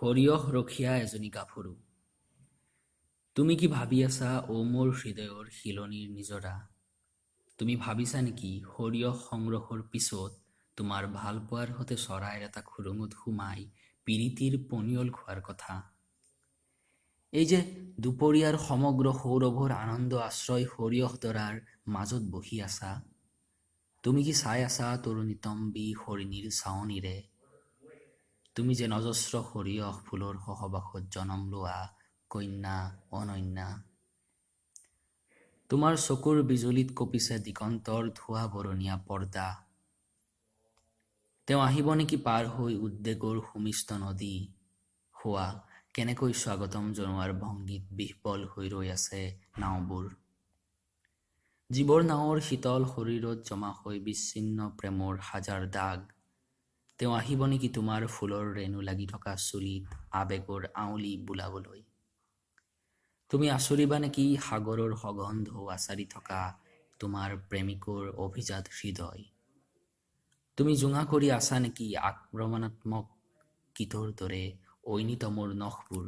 সৰিয়হ ৰখীয়া এজনী গাভৰু। তুমি কি ভাবি আছা অ মোৰ হৃদয়ৰ শিলনিৰ নিজৰা? তুমি ভাবিছা নেকি সৰিয়হ সংগ্ৰহৰ পিছত তোমাৰ ভালপোৱাৰ সতে চৰাইৰ এটা খুৰুঙত সোমাই পিৰিতিৰ পনিয়ল খোৱাৰ কথা? এই যে দুপৰীয়াৰ সমগ্ৰ সৌৰভৰ আনন্দ আশ্ৰয় সৰিয়হডৰাৰ মাজত বহি আছা, তুমি কি চাই আছা তৰুণীতম্বী হৰিণীৰ চাৱনিৰে? তুমি যে নজস্ৰ সৰিয়হ ফুলৰ সহবাসত জনম লোৱা কন্যা অনন্যা। তোমাৰ চকুৰ বিজুলীত কঁপিছে দিগন্তৰ ধোঁৱা বৰণীয়া পৰ্দা। তেওঁ আহিব নেকি পাৰ হৈ উদ্বেগৰ সুমিষ্ট নদী? হোৱা কেনেকৈ স্বাগতম জনোৱাৰ ভংগীত বিহ্বল হৈ ৰৈ আছে নাওবোৰ। জীৱৰ নাৱৰ শীতল শৰীৰত জমা হৈ বিচ্ছিন্ন প্ৰেমৰ হাজাৰ দাগ। তেওঁ আহিব নেকি তোমাৰ ফুলৰ ৰেণু লাগি থকা চুলিত আবেগৰ আউলি বোলাবলৈ? তুমি আচৰিবা নেকি সাগৰৰ সগন্ধও আচাৰি থকা তোমাৰ প্ৰেমিকৰ অভিজাত হৃদয়? তুমি জোঙা কৰি আছা নেকি আক্ৰমণাত্মক কীটৰ দৰে ঐনিতমৰ নখবোৰ?